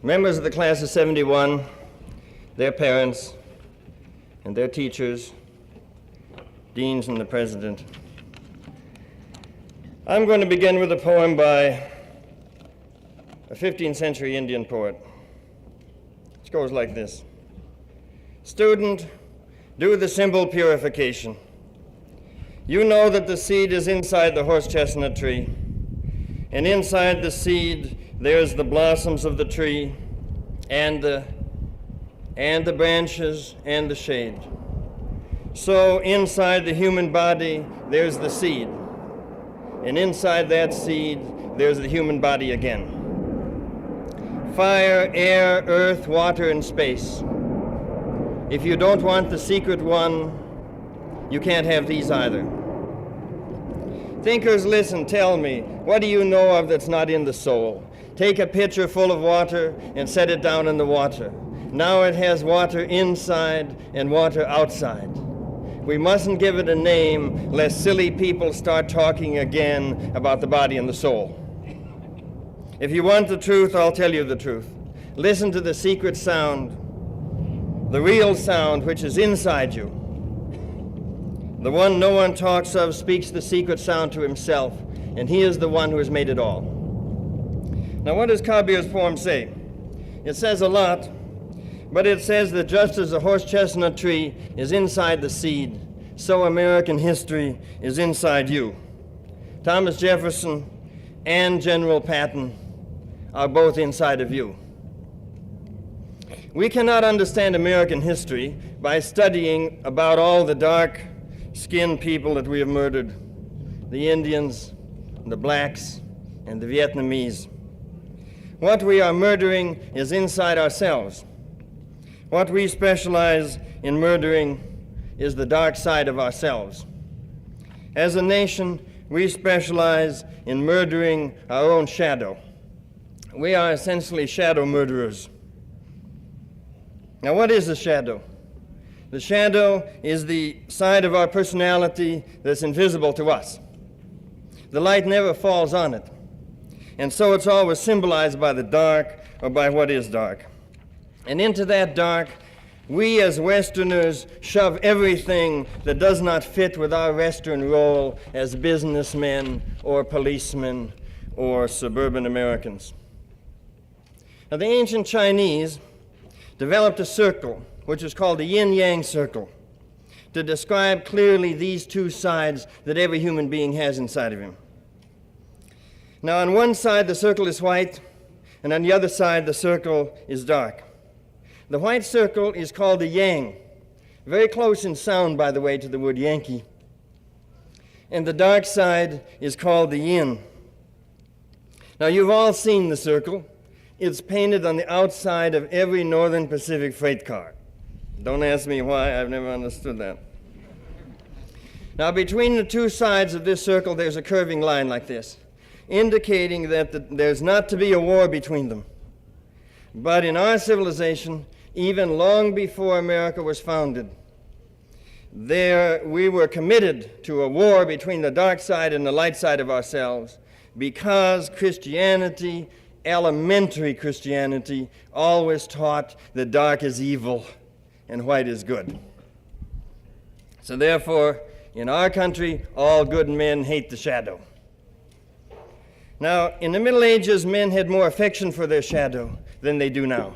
Members of the class of 71, their parents, and their teachers, deans and the president. I'm going to begin with a poem by a 15th century Indian poet. It goes like this. Student, do the simple purification. You know that the seed is inside the horse chestnut tree, and inside the seed there's the blossoms of the tree and the branches and the shade. So inside the human body there's the seed, and inside that seed there's the human body again. Fire, air, earth, water, and space. If you don't want the secret one, you can't have these either. Thinkers, listen, tell me, what do you know of that's not in the soul? Take a pitcher full of water and set it down in the water. Now it has water inside and water outside. We mustn't give it a name lest silly people start talking again about the body and the soul. If you want the truth, I'll tell you the truth. Listen to the secret sound, the real sound which is inside you. The one no one talks of speaks the secret sound to himself, and he is the one who has made it all. Now, what does Kabir's poem say? It says a lot, but it says that just as the horse chestnut tree is inside the seed, so American history is inside you. Thomas Jefferson and General Patton are both inside of you. We cannot understand American history by studying about all the dark-skinned people that we have murdered, the Indians, the blacks, and the Vietnamese. What we are murdering is inside ourselves. What we specialize in murdering is the dark side of ourselves. As a nation, we specialize in murdering our own shadow. We are essentially shadow murderers. Now, what is the shadow? The shadow is the side of our personality that's invisible to us. The light never falls on it, and so it's always symbolized by the dark or by what is dark. And into that dark, we as Westerners shove everything that does not fit with our Western role as businessmen or policemen or suburban Americans. Now, the ancient Chinese developed a circle, which is called the yin-yang circle, to describe clearly these two sides that every human being has inside of him. Now, on one side, the circle is white, and on the other side, the circle is dark. The white circle is called the yang, very close in sound, by the way, to the word Yankee. And the dark side is called the yin. Now, you've all seen the circle. It's painted on the outside of every Northern Pacific freight car. Don't ask me why, I've never understood that. Now, between the two sides of this circle, there's a curving line like this, indicating that there's not to be a war between them. But in our civilization, even long before America was founded, we were committed to a war between the dark side and the light side of ourselves because Christianity, elementary Christianity, always taught that dark is evil and white is good. So therefore, in our country, all good men hate the shadow. Now, in the Middle Ages, men had more affection for their shadow than they do now.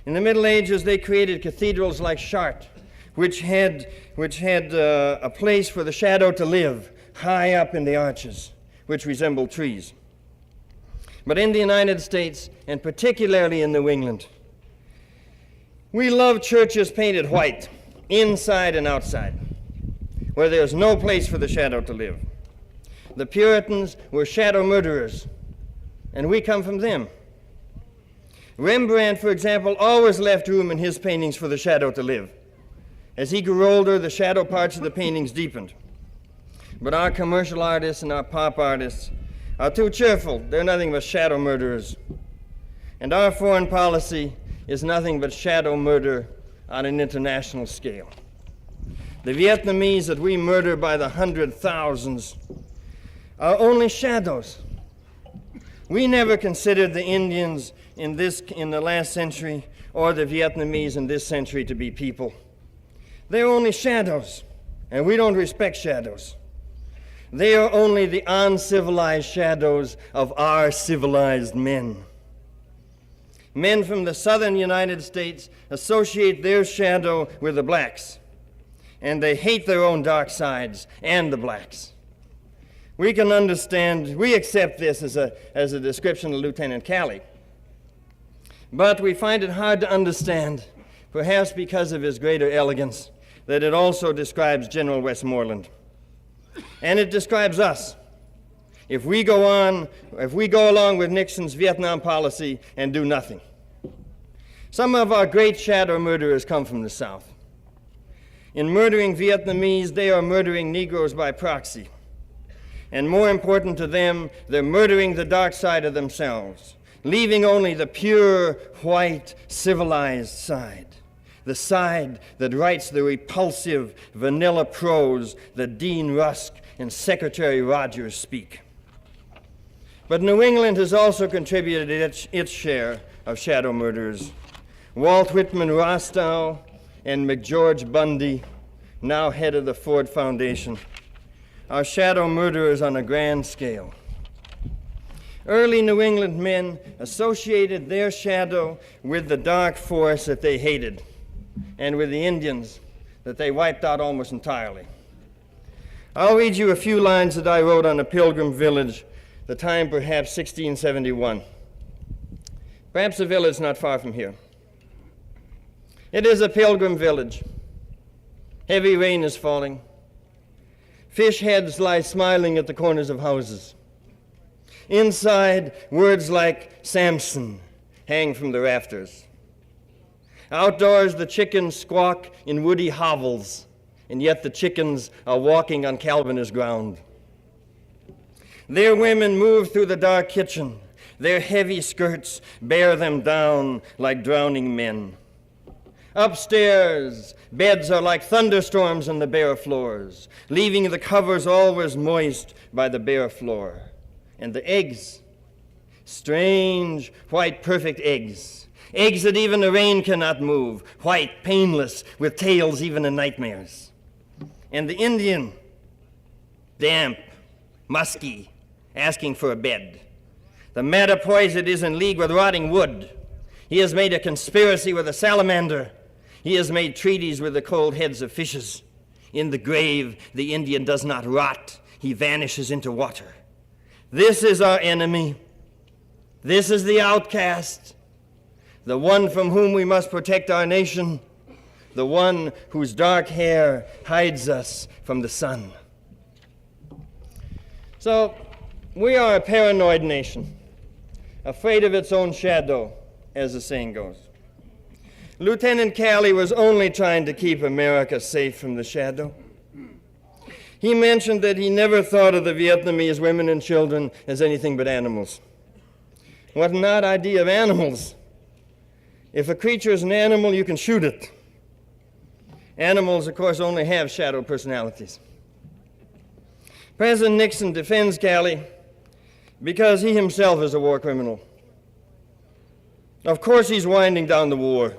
In the Middle Ages, they created cathedrals like Chartres, which had a place for the shadow to live, high up in the arches, which resembled trees. But in the United States, and particularly in New England, we love churches painted white, inside and outside, where there's no place for the shadow to live. The Puritans were shadow murderers, and we come from them. Rembrandt, for example, always left room in his paintings for the shadow to live. As he grew older, the shadow parts of the paintings deepened. But our commercial artists and our pop artists are too cheerful. They're nothing but shadow murderers. And our foreign policy is nothing but shadow murder on an international scale. The Vietnamese that we murder by the hundred thousands are only shadows. We never considered the Indians in the last century or the Vietnamese in this century to be people. They're only shadows, and we don't respect shadows. They are only the uncivilized shadows of our civilized men. Men from the southern United States associate their shadow with the blacks, and they hate their own dark sides and the blacks. We can understand, we accept this as a description of Lieutenant Calley, but we find it hard to understand, perhaps because of his greater elegance, that it also describes General Westmoreland. And it describes us. If we go along with Nixon's Vietnam policy and do nothing. Some of our great shadow murderers come from the South. In murdering Vietnamese, they are murdering Negroes by proxy. And more important to them, they're murdering the dark side of themselves, leaving only the pure, white, civilized side. The side that writes the repulsive, vanilla prose that Dean Rusk and Secretary Rogers speak. But New England has also contributed its share of shadow murderers. Walt Whitman Rostow and McGeorge Bundy, now head of the Ford Foundation, are shadow murderers on a grand scale. Early New England men associated their shadow with the dark force that they hated, and with the Indians that they wiped out almost entirely. I'll read you a few lines that I wrote on a pilgrim village, the time perhaps 1671. Perhaps a village not far from here. It is a pilgrim village. Heavy rain is falling. Fish heads lie smiling at the corners of houses. Inside, words like Samson hang from the rafters. Outdoors, the chickens squawk in woody hovels, and yet the chickens are walking on Calvinist ground. Their women move through the dark kitchen. Their heavy skirts bear them down like drowning men. Upstairs, beds are like thunderstorms on the bare floors, leaving the covers always moist by the bare floor. And the eggs, strange, white, perfect eggs. Eggs that even the rain cannot move, white, painless, with tails even in nightmares. And the Indian, damp, musky, asking for a bed. The Mattapoisett is in league with rotting wood. He has made a conspiracy with a salamander. He has made treaties with the cold heads of fishes. In the grave, the Indian does not rot. He vanishes into water. This is our enemy. This is the outcast. The one from whom we must protect our nation, the one whose dark hair hides us from the sun. So, we are a paranoid nation, afraid of its own shadow, as the saying goes. Lieutenant Calley was only trying to keep America safe from the shadow. He mentioned that he never thought of the Vietnamese women and children as anything but animals. What an odd idea of animals. If a creature is an animal, you can shoot it. Animals, of course, only have shadow personalities. President Nixon defends Calley because he himself is a war criminal. Of course, he's winding down the war.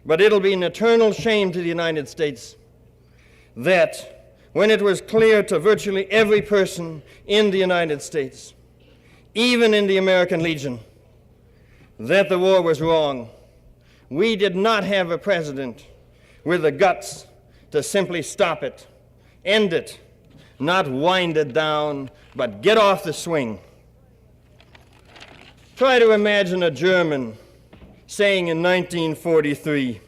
But it'll be an eternal shame to the United States that when it was clear to virtually every person in the United States, even in the American Legion, that the war was wrong, we did not have a president with the guts to simply stop it, end it, not wind it down, but get off the swing. Try to imagine a German saying in 1943,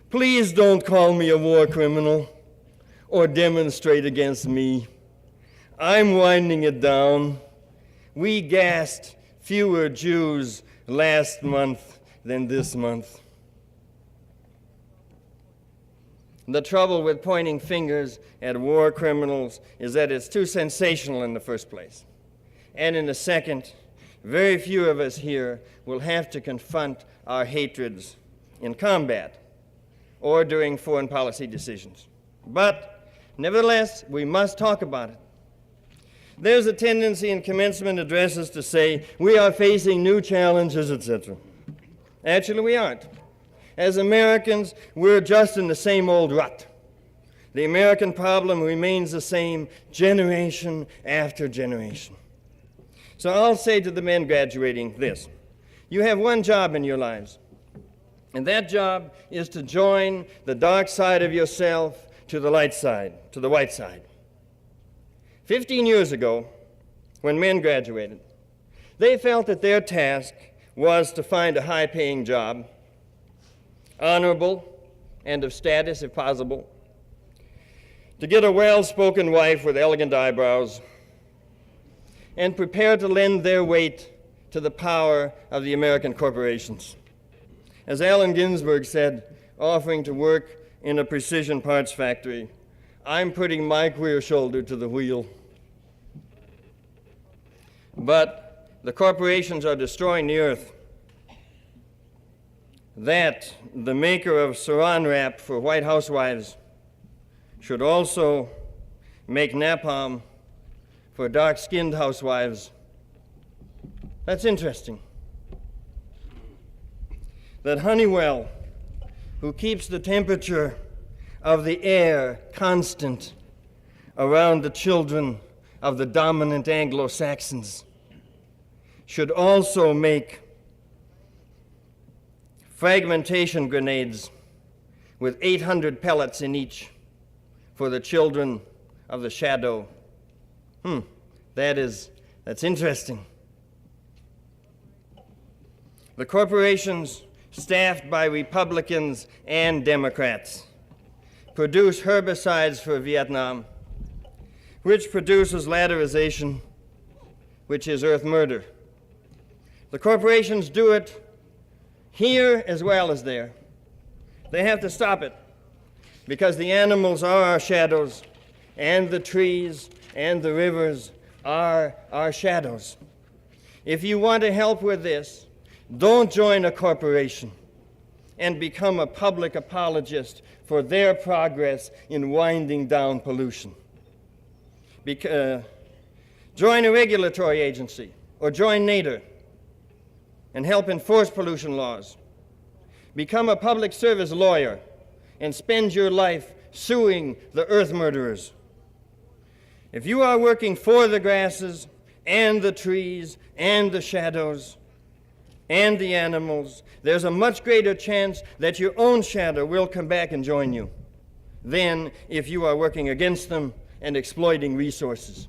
"Please don't call me a war criminal or demonstrate against me. I'm winding it down. We gassed fewer Jews last month than this month." The trouble with pointing fingers at war criminals is that it's too sensational in the first place. And in the second, very few of us here will have to confront our hatreds in combat or during foreign policy decisions. But nevertheless, we must talk about it. There's a tendency in commencement addresses to say, we are facing new challenges, etc. Actually, we aren't. As Americans, we're just in the same old rut. The American problem remains the same generation after generation. So I'll say to the men graduating this: you have one job in your lives, and that job is to join the dark side of yourself to the light side, to the white side. 15 years ago, when men graduated, they felt that their task was to find a high-paying job, honorable and of status if possible, to get a well-spoken wife with elegant eyebrows, and prepare to lend their weight to the power of the American corporations. As Allen Ginsberg said, offering to work in a precision parts factory, I'm putting my queer shoulder to the wheel. But the corporations are destroying the earth. That, the maker of saran wrap for white housewives, should also make napalm for dark-skinned housewives. That's interesting. That Honeywell, who keeps the temperature of the air constant around the children of the dominant Anglo-Saxons, should also make fragmentation grenades with 800 pellets in each for the children of the shadow. That's interesting. The corporations, staffed by Republicans and Democrats, produce herbicides for Vietnam, which produces laterization, which is earth murder. The corporations do it here as well as there. They have to stop it because the animals are our shadows, and the trees and the rivers are our shadows. If you want to help with this, don't join a corporation and become a public apologist for their progress in winding down pollution. Join a regulatory agency or join NADER and help enforce pollution laws. Become a public service lawyer and spend your life suing the earth murderers. If you are working for the grasses and the trees and the shadows and the animals, there's a much greater chance that your own shadow will come back and join you than if you are working against them and exploiting resources.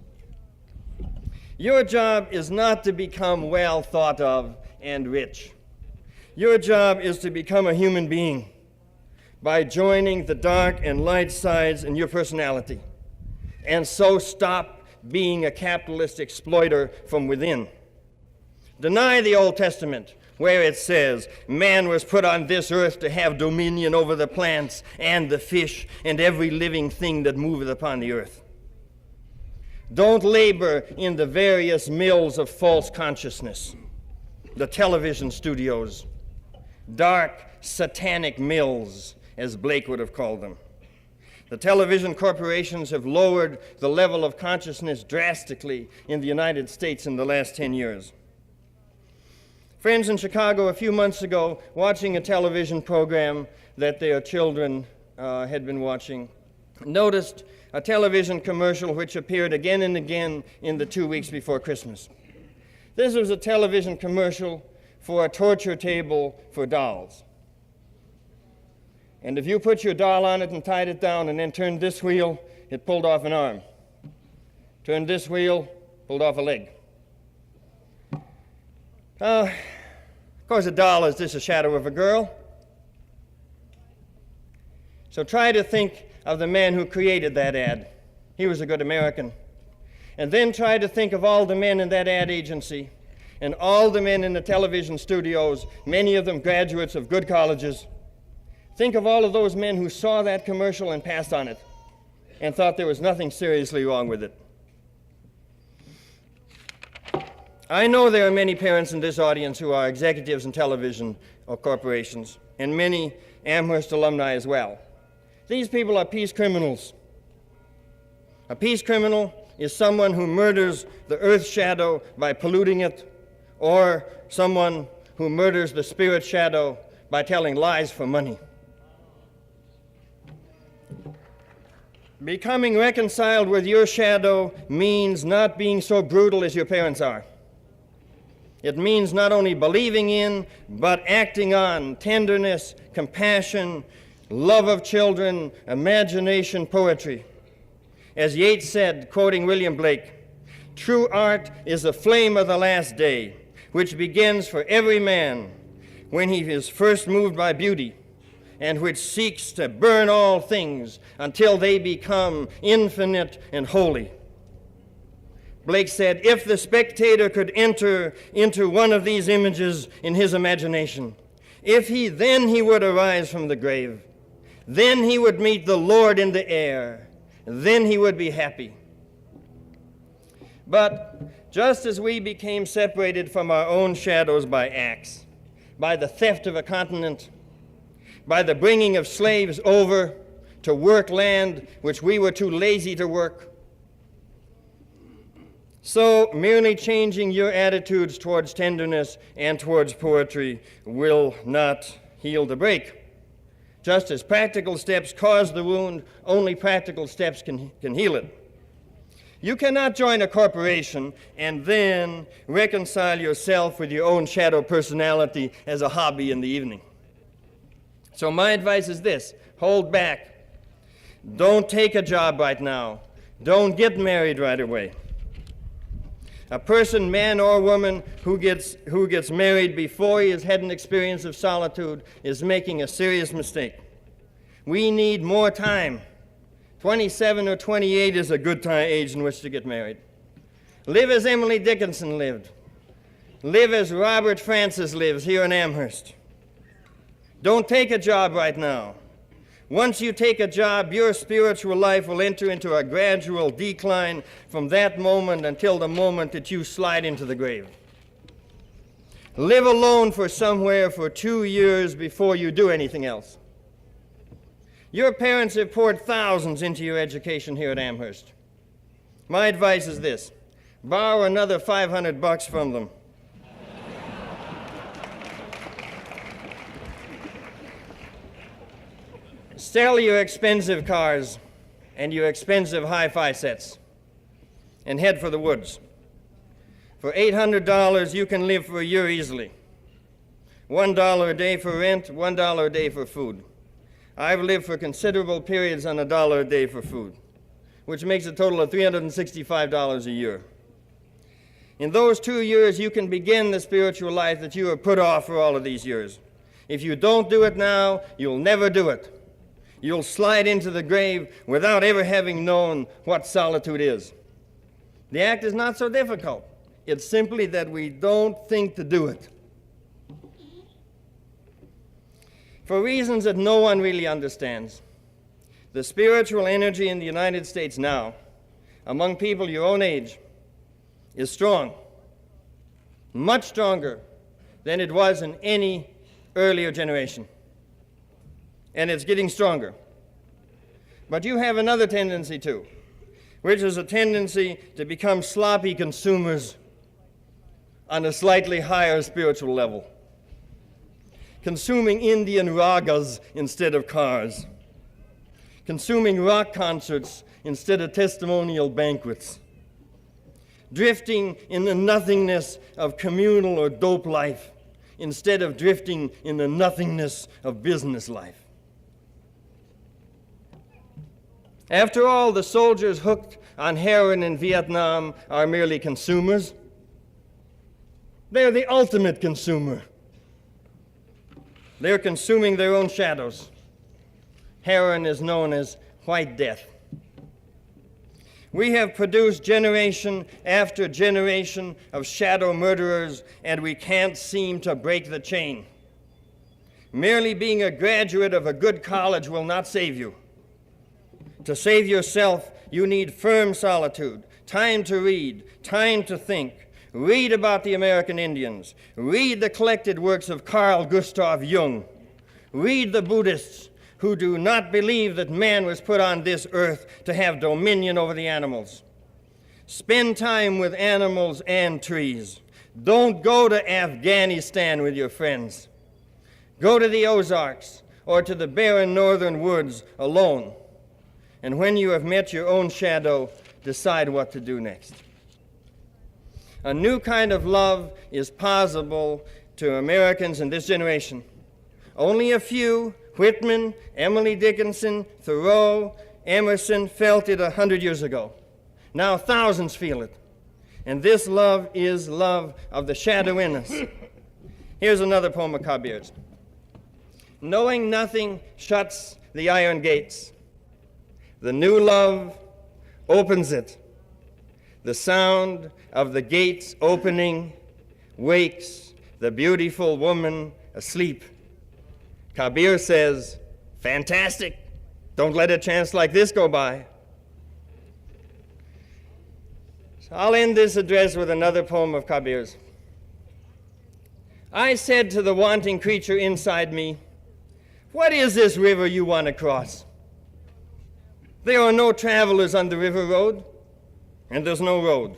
Your job is not to become well thought of and rich. Your job is to become a human being by joining the dark and light sides in your personality, and so stop being a capitalist exploiter from within. Deny the Old Testament, where it says, man was put on this earth to have dominion over the plants and the fish and every living thing that moveth upon the earth. Don't labor in the various mills of false consciousness, the television studios, dark satanic mills, as Blake would have called them. The television corporations have lowered the level of consciousness drastically in the United States in the last 10 years. Friends in Chicago a few months ago, watching a television program that their children had been watching, noticed a television commercial which appeared again and again in the 2 weeks before Christmas. This was a television commercial for a torture table for dolls. And if you put your doll on it and tied it down and then turned this wheel, it pulled off an arm. Turned this wheel, pulled off a leg. Of course, a doll is just a shadow of a girl. So try to think of the man who created that ad. He was a good American. And then try to think of all the men in that ad agency and all the men in the television studios, many of them graduates of good colleges. Think of all of those men who saw that commercial and passed on it and thought there was nothing seriously wrong with it. I know there are many parents in this audience who are executives in television or corporations, and many Amherst alumni as well. These people are peace criminals. A peace criminal is someone who murders the earth shadow by polluting it, or someone who murders the spirit shadow by telling lies for money. Becoming reconciled with your shadow means not being so brutal as your parents are. It means not only believing in, but acting on tenderness, compassion, love of children, imagination, poetry. As Yeats said, quoting William Blake, "True art is the flame of the last day, which begins for every man when he is first moved by beauty, and which seeks to burn all things until they become infinite and holy." Blake said, if the spectator could enter into one of these images in his imagination, then he would arise from the grave. Then he would meet the Lord in the air. Then he would be happy. But just as we became separated from our own shadows by acts, by the theft of a continent, by the bringing of slaves over to work land which we were too lazy to work, so merely changing your attitudes towards tenderness and towards poetry will not heal the break. Just as practical steps cause the wound, only practical steps can heal it. You cannot join a corporation and then reconcile yourself with your own shadow personality as a hobby in the evening. So my advice is this: hold back. Don't take a job right now. Don't get married right away. A person, man or woman, who gets married before he has had an experience of solitude is making a serious mistake. We need more time. 27 or 28 is a good age in which to get married. Live as Emily Dickinson lived. Live as Robert Francis lives here in Amherst. Don't take a job right now. Once you take a job, your spiritual life will enter into a gradual decline from that moment until the moment that you slide into the grave. Live alone for somewhere for 2 years before you do anything else. Your parents have poured thousands into your education here at Amherst. My advice is this: borrow another $500 from them. Sell your expensive cars and your expensive hi-fi sets and head for the woods. For $800, you can live for a year easily. $1 a day for rent, $1 a day for food. I've lived for considerable periods on $1 a day for food, which makes a total of $365 a year. In those 2 years, you can begin the spiritual life that you have put off for all of these years. If you don't do it now, you'll never do it. You'll slide into the grave without ever having known what solitude is. The act is not so difficult. It's simply that we don't think to do it. For reasons that no one really understands, the spiritual energy in the United States now, among people your own age, is strong, much stronger than it was in any earlier generation. And it's getting stronger. But you have another tendency too, which is a tendency to become sloppy consumers on a slightly higher spiritual level, consuming Indian ragas instead of cars, consuming rock concerts instead of testimonial banquets, drifting in the nothingness of communal or dope life instead of drifting in the nothingness of business life. After all, the soldiers hooked on heroin in Vietnam are merely consumers. They're the ultimate consumer. They're consuming their own shadows. Heroin is known as white death. We have produced generation after generation of shadow murderers, and we can't seem to break the chain. Merely being a graduate of a good college will not save you. To save yourself, you need firm solitude, time to read, time to think. Read about the American Indians. Read the collected works of Carl Gustav Jung. Read the Buddhists who do not believe that man was put on this earth to have dominion over the animals. Spend time with animals and trees. Don't go to Afghanistan with your friends. Go to the Ozarks or to the barren northern woods alone. And when you have met your own shadow, decide what to do next. A new kind of love is possible to Americans in this generation. Only a few, Whitman, Emily Dickinson, Thoreau, Emerson, felt it 100 years ago. Now thousands feel it. And this love is love of the shadow in us. Here's another poem of Kabir's. Knowing nothing shuts the iron gates. The new love opens it. The sound of the gates opening wakes the beautiful woman asleep. Kabir says, fantastic. Don't let a chance like this go by. So I'll end this address with another poem of Kabir's. I said to the wanting creature inside me, what is this river you want to cross? There are no travelers on the river road, and there's no road.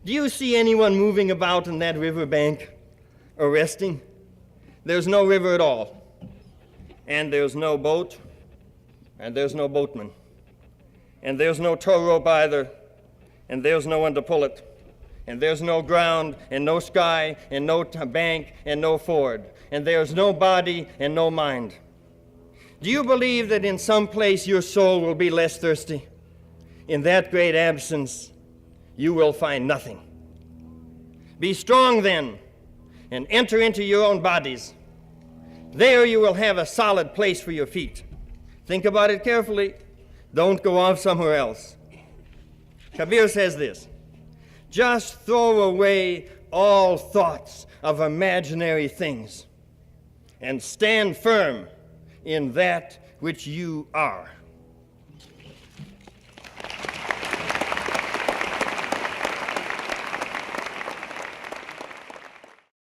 Do you see anyone moving about on that river bank or resting? There's no river at all, and there's no boat, and there's no boatman, and there's no tow rope either, and there's no one to pull it, and there's no ground, and no sky, and no bank, and no ford, and there's no body and no mind. Do you believe that in some place your soul will be less thirsty? In that great absence, you will find nothing. Be strong then, and enter into your own bodies. There you will have a solid place for your feet. Think about it carefully. Don't go off somewhere else. Kabir says this, just throw away all thoughts of imaginary things and stand firm in that which you are.